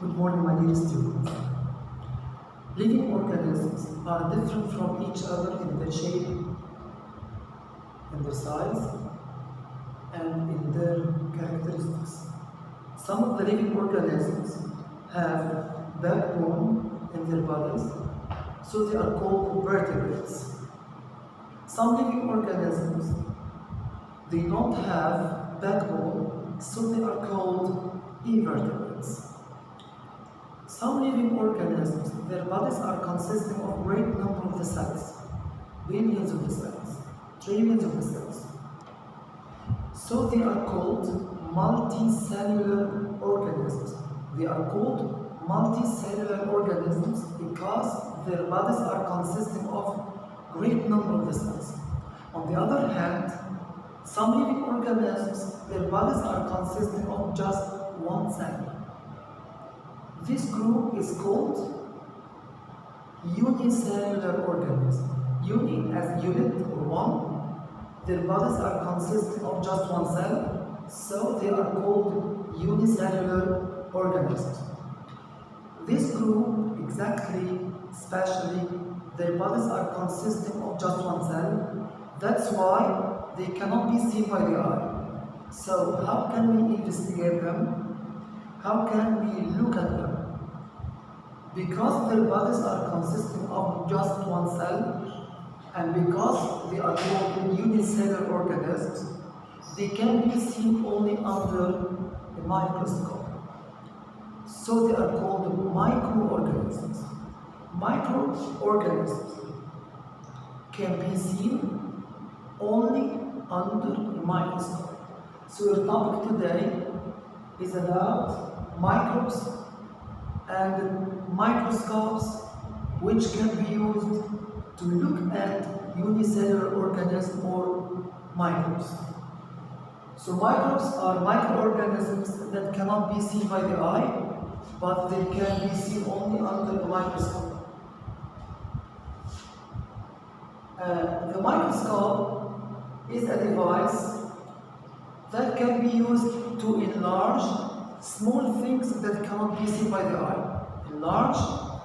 Good morning, my dear students. Living organisms are different from each other in their shape, in their size, and in their characteristics. Some of the living organisms have backbone in their bodies, so they are called vertebrates. Some living organisms, they don't have backbone, so they are called invertebrates. Some living organisms, their bodies are consisting of great number of the cells, billions of the cells, trillions of the cells. So they are called multicellular organisms. They are called multicellular organisms because their bodies are consisting of great number of the cells. On the other hand, some living organisms, their bodies are consisting of just one cell. This group is called unicellular organism. Uni as unit or one. Their bodies are consisting of just one cell, so they are called unicellular organisms. This group, especially, their bodies are consisting of just one cell. That's why they cannot be seen by the eye. So how can we investigate them? How can we look at them? Because their bodies are consisting of just one cell, and because they are called unicellular organisms, they can be seen only under a microscope. So they are called microorganisms. Microorganisms can be seen only under a microscope. So your topic today is about microbes and microscopes which can be used to look at unicellular organisms or microbes. So microbes are microorganisms that cannot be seen by the eye, but they can be seen only under the microscope. The microscope is a device that can be used to enlarge small things that cannot be seen by the eye. Enlarge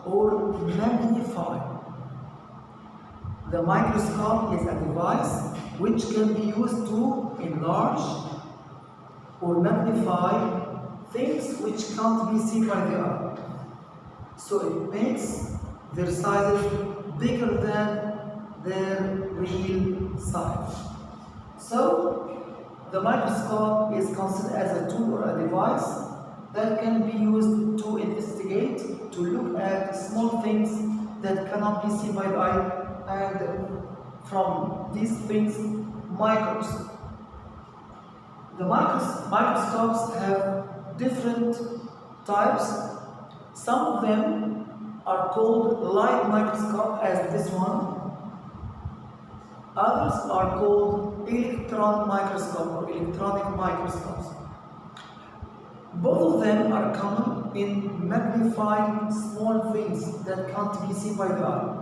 or magnify. The microscope is a device which can be used to enlarge or magnify things which can't be seen by the eye. So it makes their sizes bigger than their real size. So the microscope is considered as a tool or a device that can be used to investigate, to look at small things that cannot be seen by the eye, and from these things, microbes. The microscopes have different types. Some of them are called light microscope, as this one. Others are called electron microscope or electronic microscopes. Both of them are common in magnifying small things that can't be seen by the eye.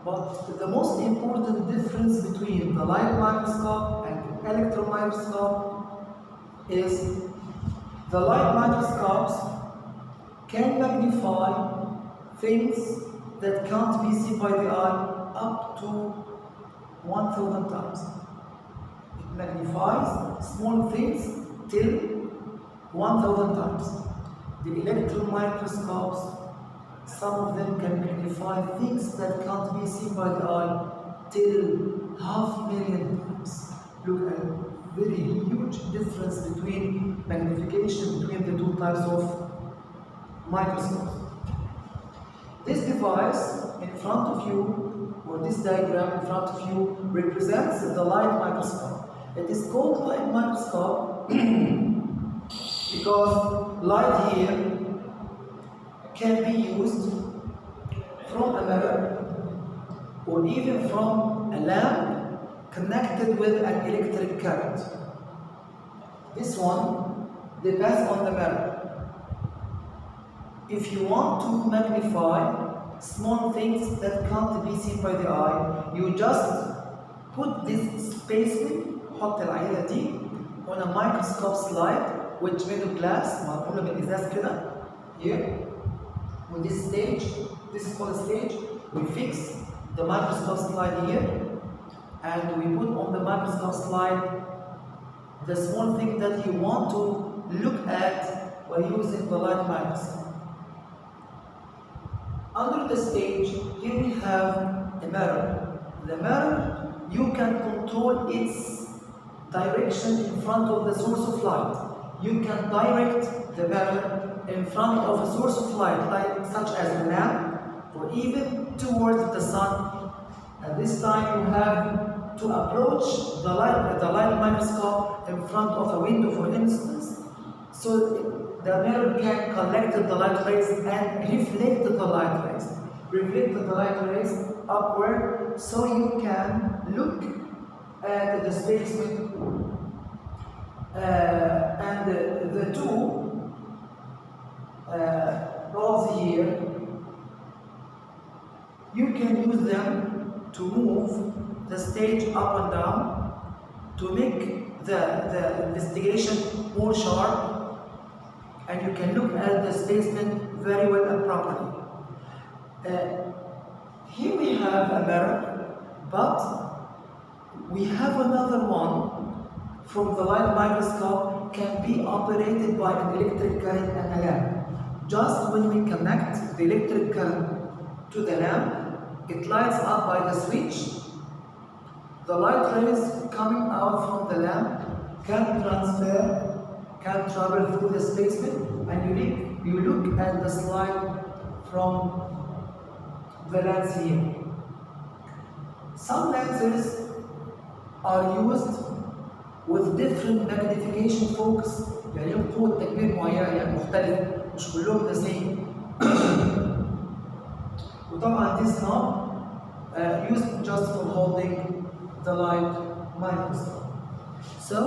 But the most important difference between the light microscope and the electron microscope is the light microscopes can magnify things that can't be seen by the eye up to 1,000 times. It magnifies small things till 1,000 times. The electron microscopes, some of them can magnify things that can't be seen by the eye till 500,000 times. Look at very huge difference between magnification between the two types of microscopes. This device in front of you, or this diagram in front of you, represents the light microscope. It is called light microscope because light here can be used from a mirror or even from a lamp connected with an electric current. This one depends on the mirror. If you want to magnify small things that can't be seen by the eye, you just put this spaceman, حط العينة دي on a microscope slide which made of glass معمولة من إزاز كده. here, with this stage, this is called a stage, we fix the microscope slide here, and we put on the microscope slide the small thing that you want to look at by using the light microscope. Under the stage, here we have a mirror. The mirror, you can control its direction in front of the source of light. You can direct the mirror in front of a source of light, like such as a lamp, or even towards the sun. At this time, you have to approach the light microscope in front of a window, for instance, so the mirror can collect the light rays and reflect the light rays. Reflect the light rays upward, so you can look at the spacemen. And the two rods here, you can use them to move the stage up and down to make the investigation more sharp, and you can look at the spacemen very well and properly. Here we have a mirror, but we have another one from the light microscope, can be operated by an electric current and a lamp. Just when we connect the electric current to the lamp, it lights up by the switch. The light rays coming out from the lamp can travel through the spacemen, and you look at the slide from the lens here. Some lenses are used with different magnification focus، يعني لهم قوة تكبير معينة، يعني مختلفة، مش كلهم the same. وطبعا this knob used just for holding the light microscope. So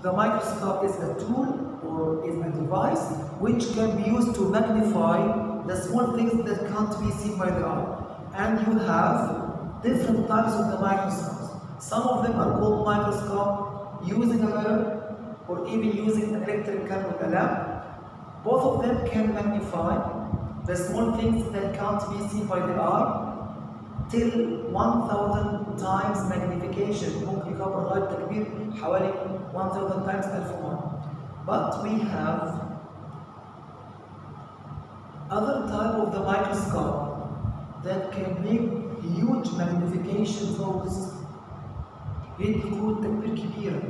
the microscope is a tool or is a device which can be used to magnify the small things that can't be seen by the eye. And you have different types of the microscopes. Some of them are called microscope using a mirror or even using an electric current with a lamp. Both of them can magnify the small things that can't be seen by the eye till 1000 times magnification. ممكن يكبر لغاية تكبير حوالي 1000 times 1000 مرة. But we have other type of the microscope that can make huge magnification focus يدي قوة تكبير كبيرة,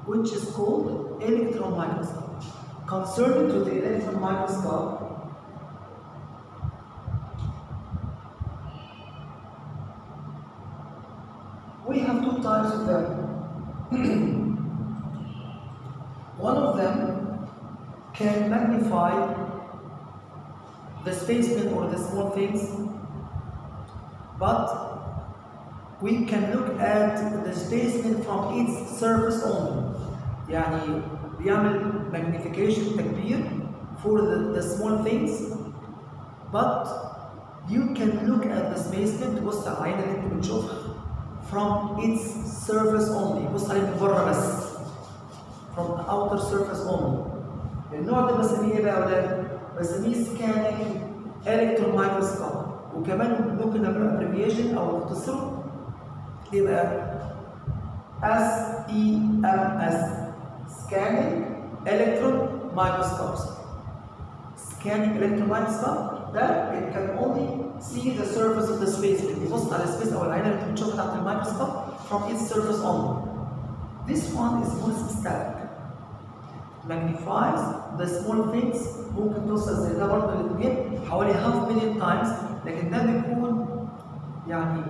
which is called electron microscope. Concerning to the electron microscope, we have two types of them. One of them can magnify the spacemen or the small things, but we can look at the spacemen from its surface only. يعني بيعمل magnification تكبير for the small things, but you can look at the spacemen تبص على العينة اللي انت بتشوفها from its surface only. بص عليه من بره بس, from the outer surface only. النوع ده بسميه ايه بقى يا ولاد؟ بسميه scanning electron microscope, وكمان ممكن نعمل abbreviation او نختصره يبقى SEMS, scanning electron microscopes. Scanning electron microscope that it can only see the surface of the space. بيبص على السبيس او العينه اللي انت بتشوفها تحت الميكروسكوب from its surface only. This one is more systematic. Magnifies the small things. ممكن توصل زي ده برضه الاثنين حوالي 500,000 times, لكن ده بيكون يعني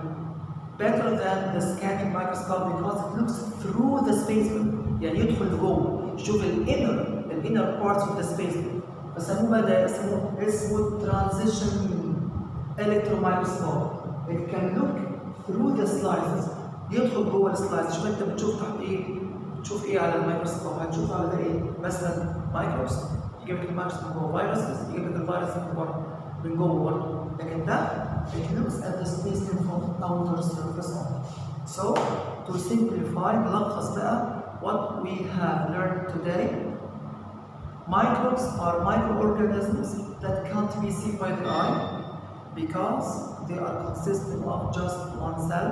better than the scanning microscope because it looks through the spacemen. يعني يدخل لجوه يشوف الانر parts of the spacemen. فسموه بقى ده اسمه transition electron microscope. It can look through the slices. يدخل جوه السلايس. شوف انت بتشوف تحت ايه؟ بتشوف ايه على الميكروسكوب؟ هتشوف على ده ايه؟ مثلا مايكروبس يجيب لك الميكروبس من جوه، فيروسز يجيب لك الفيروس من جوه برضه. لكن ده it looks at the spacemen from outer surface only. So to simplify, نلخص بقى what we have learned today. Microbes Microbes are microorganisms that can't be seen by the eye because they are consisting of just one cell.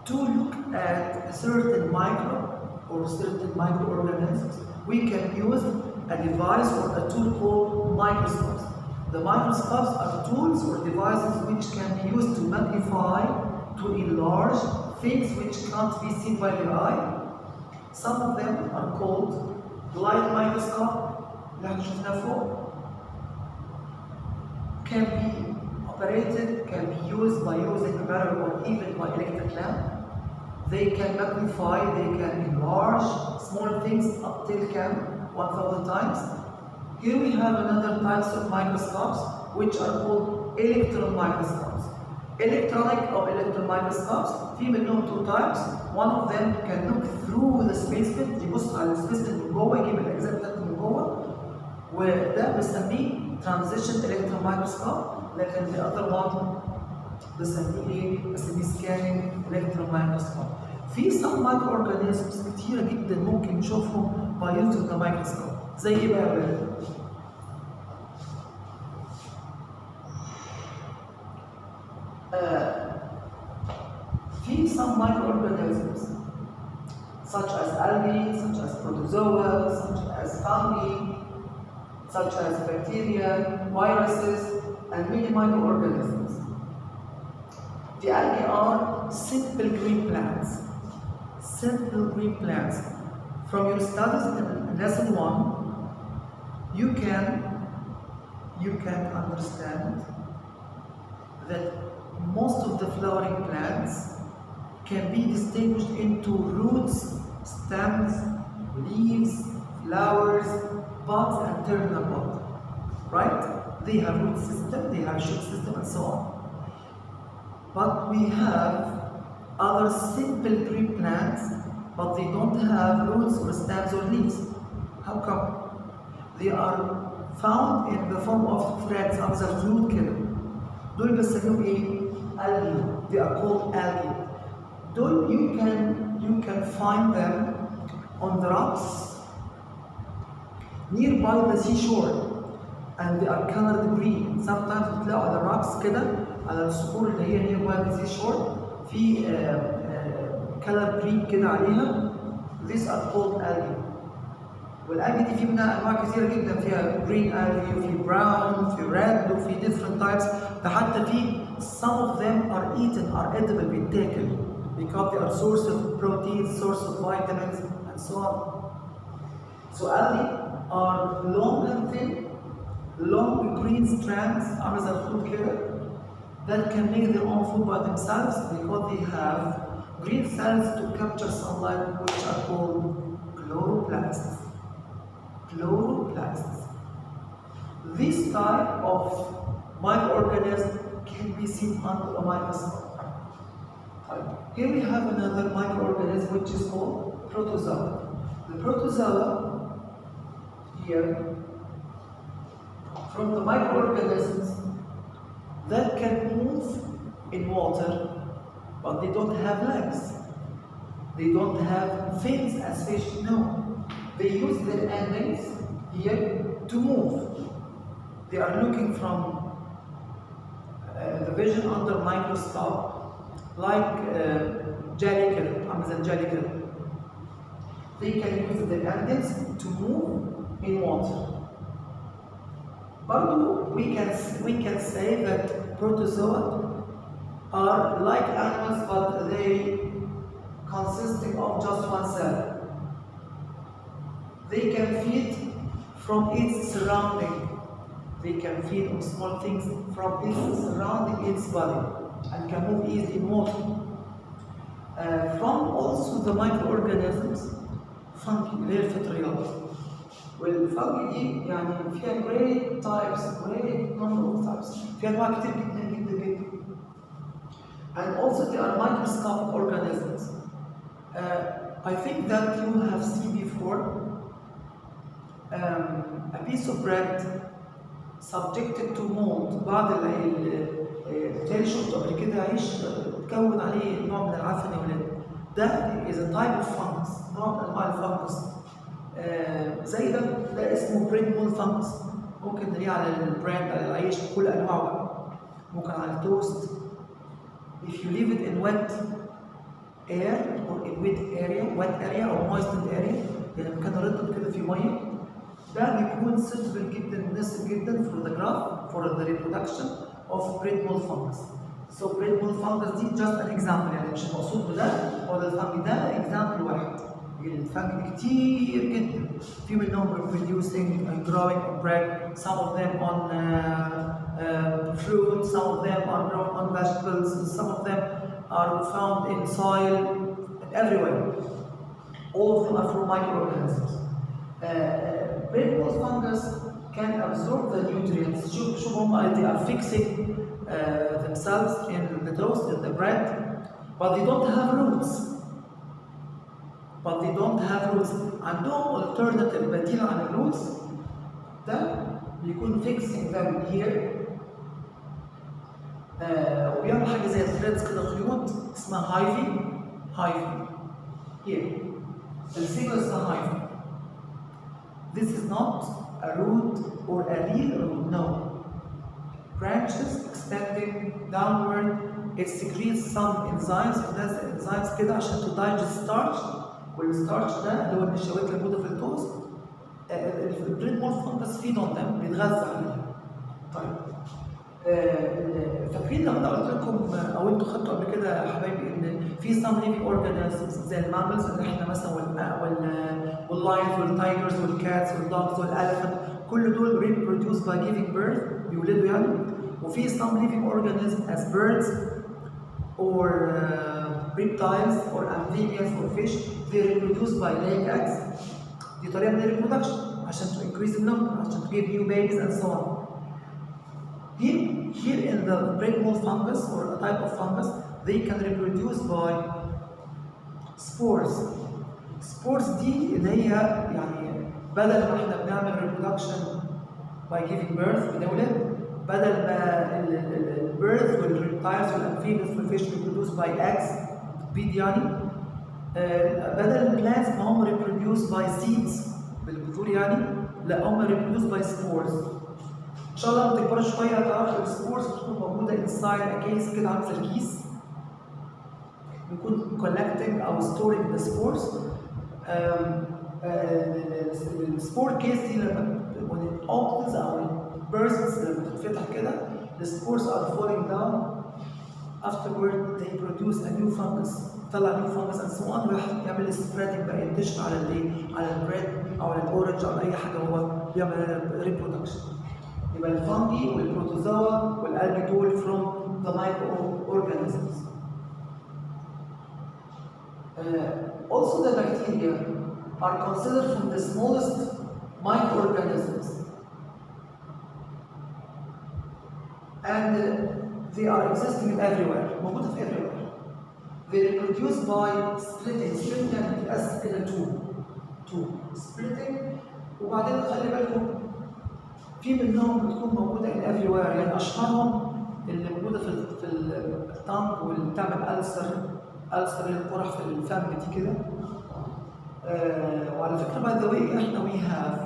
To look at a certain microbe or certain microorganisms, we can use a device or a tool called microscopes. The microscopes are tools or devices which can be used to magnify, to enlarge things which can't be seen by the eye. Some of them are called light microscope, like شفنا فوق, can be operated, can be used by using a mirror or even by electric lamp. They can magnify, they can enlarge small things up till 1,000 times. Here we have another types of microscopes which are called electron microscopes. Electronic or electron microscopes, في منهم two types. One of them can look through the spacement, يبص على السبيسمنت من جوه، يجيب الأجزاء بتاعته من جوه، وده بنسميه transition electron microscope. لكن the other one بنسميه ايه؟ بنسميه scanning electron microscope. في some microorganisms كتيرة جدا ممكن نشوفهم by using the microscope. زي ايه بقى يا ولاد؟ في some microorganisms such as algae, such as protozoa, such as fungi, such as bacteria, viruses, and many microorganisms. The algae are simple green plants. Simple green plants. From your studies in lesson 1, you can understand that most of the flowering plants can be distinguished into roots, stems, leaves, flowers, buds, and terminal bud. Right? They have root system, they have shoot system, and so on. But we have other simple green plants, but they don't have roots or stems or leaves. How come? They are found in the form of threads, عامل خيوط كده. دول بنسميهم ايه؟ algae. They are called algae. Dول you can find them on the rocks nearby the seashore, and they are colored green. Sometimes بتلاقوا على الرocks كده، على الصخور اللي هي nearby the seashore في color green كده عليها. These are called algae. والالجي دي في منها انواع كثيره جدا، فيها green algae وفي brown وفي red وفي different types. ده حتى في some of them are eaten, are edible, بيتاكل because they are source of protein, source of vitamins, and so on. So algae are long and thin, long green strands عامله زي الخيوط كده that can make their own food by themselves because they have green cells to capture sunlight, which are called chloroplasts. Chloroplasts. This type of microorganism can be seen under a microscope. Here we have another microorganism which is called protozoa. The protozoa here, from the microorganisms that can move in water, but they don't have legs. They don't have fins as fish. No. They use their endings here to move. They are looking from the vision under microscope like jellycat, Amazon jellycat. They can use their endings to move in water. But we can say that protozoa are like animals, but they consisting of just one cell. They can feed from its surrounding. They can feed on small things from its surrounding its body and can move easily in water. From also the microorganisms, fungi اللي هي الفطريات. والفنجي دي يعني فيها great types, great number of types. فيها أنواع كتير جدا جدا جدا. And also they are microscopic organisms. I think that you have seen before a piece of bread subjected to mold. بعد اللي شفته قبل كده عيش تكون عليه نوع من العفن يا ولاد. ده is a type of fungus، نوع من انواع الفنجس. زي ده اسمه بريد مول فانجس. ممكن نلاقيه على البراند، على العيش بكل انواعه بقى، ممكن على التوست. If you leave it in wet air or in wet area or moistened area، يعني مكان رطب كده في ميه، ده بيكون suitable جدا، مناسب جدا for the growth for the reproduction of bread mold fungus. So bread mold fungus دي just an example، يعني مش المقصود بده هو ده الفنج، ده example واحد. الفنج كتير جدا، في منهم reproducing and growing on bread. Some of them on fruit, some of them are grown on vegetables, some of them are found in soil, everywhere. All of them are from microorganisms. Bread mold fungus can absorb the nutrients. شوف هم they are fixing themselves in the toast, in the bread, but they don't have roots. عندهم alternative بديل عن الروتس، ده بيكون fixing them here. وبيعمل حاجه زي threads كده، خيوط اسمها hyphae here. السيجنال اسمها hyphae. This is not a root or a real root, no. Branches extending downward, it secretes some enzymes. That's enzymes كده عشان to digest starch. والستارش ده اللي هو النشويات اللي موجوده في التوست، البريد مول فانجس فيد اون ذم، بيتغذى عليها. طيب فاكرين لما قلت لكم او انتوا خدتوا قبل كده يا حبايبي ان في سام ليفينج اورجانيزمز زي الماملز اللي احنا مثلا واللاينز والتايجرز والكاتس والدوجز والالفنت، كل دول ريبروديوس باي جيفينج بيرث، بيولدوا يعني. وفي سام ليفينج اورجانيزم از بيردز or reptiles or amphibians or fish, they reproduce by laying eggs. دي طريقة من reproduction عشان to increase the number, عشان to give new babies and so on. Here in the bread mold fungus or a type of fungus, they can reproduce by spores. Spores دي اللي هي يعني بدل ما احنا بنعمل reproduction by giving birth بنولد، بدل ما البيردز والريبتايلز والامفيبيانز والفيش reproduce by eggs بيض يعني، بدل البلانتس ما هم reproduce by seeds بالبذور يعني، لا هم reproduce by spores. ان شاء الله لما تكبروا شويه هتعرفوا السبورز بتكون موجوده inside a case كده عامل زي الكيس، بيكون collecting او storing the spores. السبور كيس دي لما when it opens او bursts لما بتتفتح كده، the spores are falling down. Afterward they produce a new fungus، طلع new fungus and so on، ويروح يعمل spreading بقى، ينتشر على على البريد او على الاورنج او اي حاجه هو بيعمل reproduction. يبقى الفانجي والبروتوزوا والالجي دول from the microorganisms. Also the bacteria are considered from the smallest microorganisms, and they are existing everywhere. موجودة في everywhere. They reproduce by splitting. Splitting يعني بتتقسم إلى two splitting. وبعدين خلي بالكم في منهم بتكون موجودة in everywhere، يعني أشهرهم اللي موجودة في التانك واللي بتعمل ألسر القرح في الفم دي كده. وعلى فكرة by the way احنا we have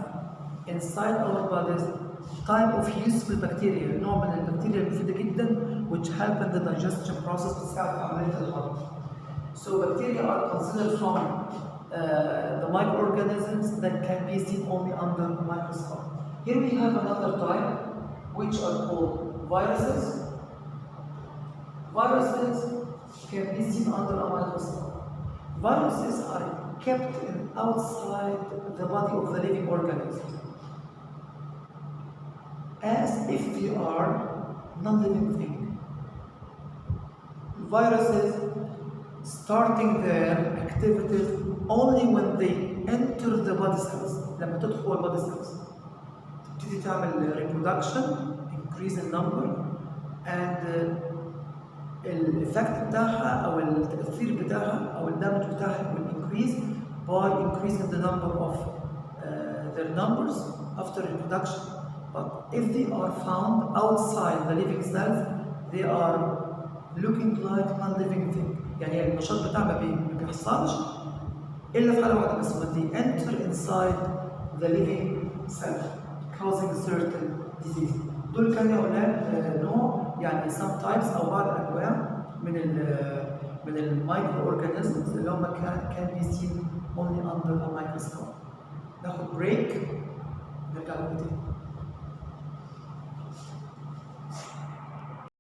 inside our bodies type of useful bacteria، نوع من البكتيريا المفيدة جدا which help in the digestion process، بتساعد في عملية الهضم. So bacteria are considered from the microorganisms that can be seen only under the microscope. Here we have another type which are called viruses. Viruses can be seen under a microscope. Viruses are kept outside the body of the living organism as if they are non-living thing. Viruses starting their activities only when they enter the body cells. لما تدخل body cells تبتدي تعمل reproduction, increase in number, and الإفكت بتاعها أو التأثير بتاعها أو الدمج بتاعها will increase by increasing the number of their numbers after reproduction. But if they are found outside the living cells, they are looking like non-living thing. يعني النشاط بتاعها ما بيحصلش الا في حاله واحده بس when they enter inside the living cell causing certain disease. دول كانوا يا اولاد نوع يعني some types او بعض الانواع من المايكرو اورجانيزمز اللي هم كان بي seen only under a microscope. ناخد بريك نرجع لكم تاني.